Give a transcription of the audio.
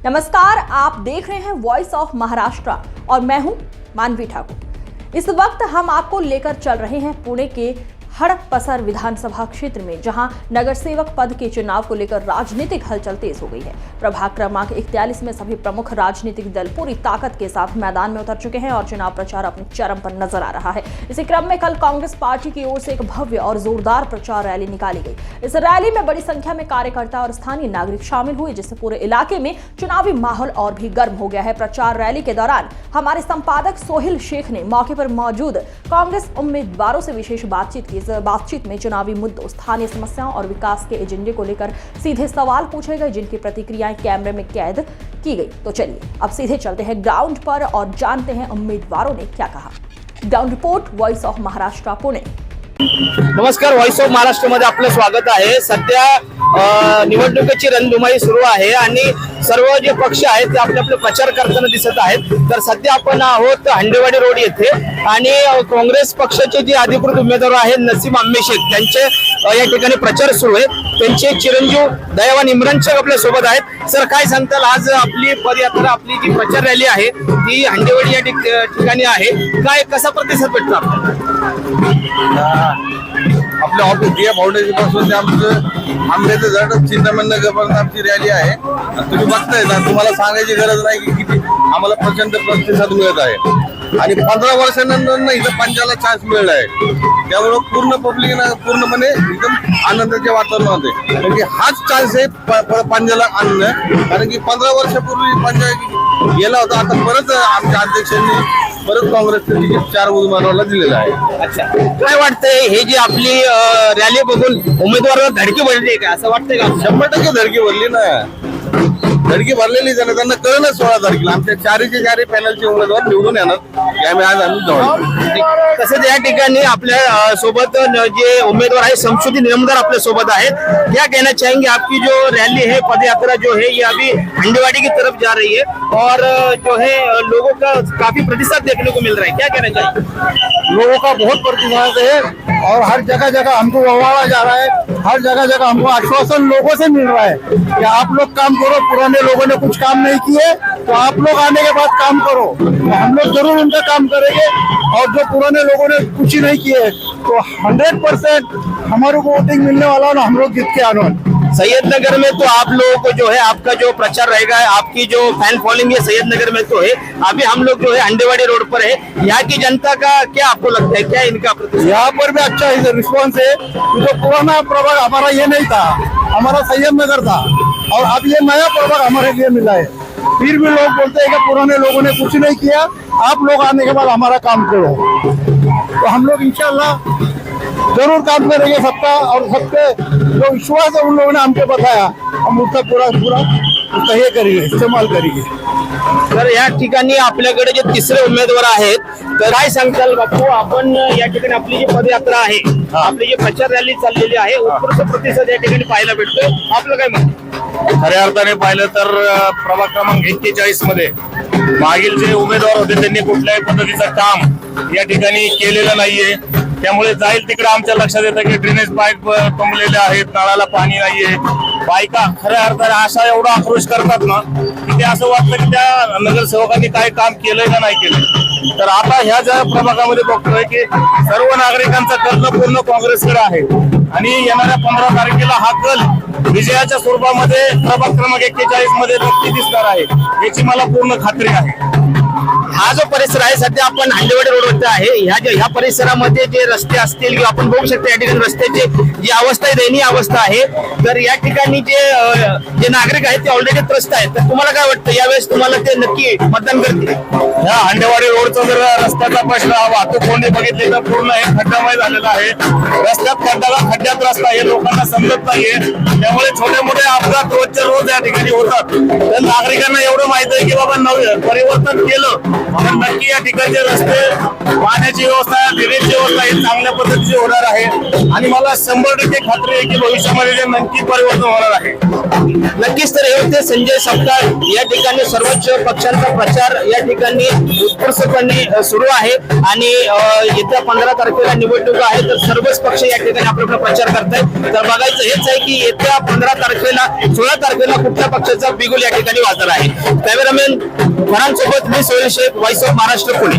नमस्कार, आप देख रहे हैं वॉइस ऑफ महाराष्ट्र और मैं हूं मानवी ठाकुर। इस वक्त हम आपको लेकर चल रहे हैं पुणे के हड़पसर विधानसभा क्षेत्र में, जहां नगर सेवक पद के चुनाव को लेकर राजनीतिक हलचल तेज हो गई है। प्रभाग क्रमांक 41 में सभी प्रमुख राजनीतिक दल पूरी ताकत के साथ मैदान में उतर चुके हैं और चुनाव प्रचार अपने चरम पर नजर आ रहा है। इसी क्रम में कल कांग्रेस पार्टी की ओर से एक भव्य और जोरदार प्रचार रैली निकाली गई। इस रैली में बड़ी संख्या में कार्यकर्ता और स्थानीय नागरिक शामिल हुए, जिससे पूरे इलाके में चुनावी माहौल और भी गर्म हो गया है। प्रचार रैली के दौरान हमारे संपादक सोहिल शेख ने मौके पर मौजूद कांग्रेस उम्मीदवारों से विशेष बातचीत की। बातचीत में चुनावी मुद्दों, स्थानीय समस्याओं और विकास के एजेंडे को लेकर सीधे सवाल पूछे गए, जिनकी प्रतिक्रियाएं कैमरे में कैद की गई। तो चलिए अब सीधे चलते हैं ग्राउंड पर और जानते हैं उम्मीदवारों ने क्या कहा। Ground report, voice of Maharashtra, Pune. नमस्कार, व्हॉइस ऑफ महाराष्ट्र मध्ये आपलं स्वागत आहे। सध्या निवडणुकीची रणधुमाळी सुरू आहे आणि सर्व जे पक्ष आहेत ते आपले प्रचार करताना दिसत आहेत। तर सध्या आपण आहोत हंडेवाडी रोड येथे आणि काँग्रेस पक्षाचे जे अधिकृत उमेदवार आहेत नसीम आम्मेशेख, त्यांचे या ठिकाणी प्रचार सुरू आहे। त्यांचे चिरंजीव दयावान इम्रान शेख आपल्या सोबत आहेत। सर, काय सांगताल, आज आपली पदयात्रा, आपली जी प्रचार रॅली आहे ती हंडेवाडी या ठिकाणी आहे, काय कसा प्रतिसाद भेटतो आपल्याला? आपल्या ऑफिस दिया फाउंडेशन पासून ते आमचं आंबेचं झाड चिंतामणी नगरपर्यंत आमची रॅली आहे। तुम्ही बघताय ना, तुम्हाला सांगायची गरज नाही की किती आम्हाला प्रचंड प्रतिसाद मिळत आहे आणि 15 वर्षानंतर इथं पंजाला चान्स मिळाला आहे। त्यामुळे पूर्ण पब्लिक पूर्णपणे एकदम आनंदाच्या वातावरणामध्ये, कारण की हाच चान्स आहे पंजाला आणणं, कारण की 15 वर्षापूर्वी पंजा गेला होता। आता परत आमच्या अध्यक्षांनी परत काँग्रेसचे तिकीट 4 उमेदवाराला दिलेलं आहे। अच्छा, काय वाटतंय, हे जी आपली रॅली बघून उमेदवाराला धडकी भरली का, असं वाटतंय का? 100% धडकी भरली ना, धडकी भरलेली जाणार, त्यांना कळलं 16 तारखेला आमच्या चारी पॅनलचे उमेदवार निवडून येणार। आम्ही जाऊ। तसंच या ठिकाणी आपल्या सोबत जे उम्मीदवार है शमशुद्दीन इनामदार आपल्या सोबत आहेत। क्या कहना चाहेंगे, आपकी जो रैली है, पदयात्रा जो है, ये अभी हंडेवाड़ी की तरफ जा रही है और जो है लोगों का काफी प्रतिसाद देखने को मिल रहा है, क्या कहना चाहिए? लोगों का बहुत प्रतिसाद है और हर जगह जगह हमको ववाड़ा जा रहा है, हर जगह जगह हमको आश्वासन लोगों से मिल रहा है कि आप लोग काम करो, पुराने लोगों ने कुछ काम नहीं किए तो आप लोग आने के बाद काम करो। तो हम लोग जरूर उनका काम करेंगे और जो पुराने लोगों ने कुछ ही नहीं किए तो 100% हमारे को वोटिंग मिलने वाला है ना, हम लोग जीत के आने। सैयदनगर में तो आप लोगों को जो है, आपका जो प्रचार रहेगा, आपकी जो फैन फॉलोइंग है सैयदनगर में तो है। अभी हम लोग जो है हंडेवाड़ी रोड पर है, यहाँ की जनता का क्या आपको लगता है, क्या इनका यहाँ पर भी अच्छा रिस्पॉन्स है। जो पुराना प्रभाग हमारा ये नहीं था, हमारा सैयदनगर था और अब ये नया प्रभाग हमारे लिए मिला है। फिर भी लोग बोलते हैं कि पुराने लोगों ने कुछ नहीं किया, आप लोग आने के बाद हमारा काम करो। तो हम लोग इंशाल्लाह जरूर काम करेंगे सबका, और सबके जो विश्वास है उन लोगों ने हमको बताया, हम उसका पूरा उसका हे करेंगे, इस्तेमाल करेंगे। तर या ठिकाणी आपल्याकडे जे तिसरे उमेदवार आहेत, तर काय सांगताल बापू, आपण या ठिकाणी आपली जी पदयात्रा आहे, आपली जी प्रचार रॅली चाललेली आहे, उत्कृष्ट प्रतिसाद या ठिकाणी पाहायला भेटतोय, आपलं काय मत? खऱ्या अर्थाने पाहिलं तर प्रभाग क्रमांक 41 मध्ये मागील जे उमेदवार होते त्यांनी कुठल्याही पद्धतीचं काम या ठिकाणी केलेलं नाहीये। त्यामुळे जाईल तिकडे आमच्या लक्षात येतं की ड्रेनेज पाईप तुंबलेले आहेत, नळाला पाणी नाहीये। बायका खऱ्या अर्थाने असा एवढा आक्रोश करतात ना की ते असं वाटतं की त्या नगरसेवकांनी काय काम केलंय का नाही केलंय। तर आता ह्या ज्या प्रभागामध्ये बघतोय की सर्व नागरिकांचा कल पूर्ण काँग्रेसकडे आहे आणि येणाऱ्या 15 तारखेला हा कल विजयाच्या स्वरूपामध्ये प्रभाग क्रमांक 41 मध्ये नक्की दिसणार आहे, याची मला पूर्ण खात्री आहे। हा जो परिसर आहे, सध्या आपण हंडेवाडी रोडवरती आहे, ह्या परिसरामध्ये जे रस्ते असतील किंवा आपण बघू शकतो या ठिकाणी रस्त्याची जी अवस्था आहे, दयनीय अवस्था आहे। तर या ठिकाणी जे नागरिक आहेत ते ऑलरेडी त्रस्त आहेत। तर तुम्हाला काय वाटतं, यावेळेस तुम्हाला ते नक्की मतदान करतील? ह्या हंडेवाडी रोडचा जर रस्त्याचा प्रश्न, वाहतूक कोंडी बघितली तर पूर्ण एक खड्डामय झालेला आहे। रस्त्यात खड्ड्यात रस्ता हे लोकांना समजत नाहीये, त्यामुळे छोटे मोठे अपघात रोजच्या रोज या ठिकाणी होतात। तर नागरिकांना एवढं माहित आहे की बाबा परिवर्तन केलं तर नक्की या ठिकाणचे रस्ते, पाण्याची व्यवस्था, ड्रेनेजची व्यवस्था ही चांगल्या पद्धतीची होणार आहे आणि मला 100% खात्री आहे की भविष्यामध्ये ते नक्की परिवर्तन होणार आहे. नक्कीच. तर हे होते संजय सपकाळ. या ठिकाणी सर्वोच्च पक्षांचा प्रचार या ठिकाणी उत्कृष्टपणे सुरू आहे आणि येत्या 15 तारखेला निवडणूक आहे, तर सर्वच पक्ष या ठिकाणी आपला प्रचार करतायत. तर बघायचं हेच आहे की येत्या 15 तारखेला 16 तारखेला कुठल्या पक्षाचा बिगुल या ठिकाणी वाजणार आहे. कॅमेरामॅन फरान सोबत मी सोहेल शेख, व्हॉइस ऑफ महाराष्ट्र, पुणे.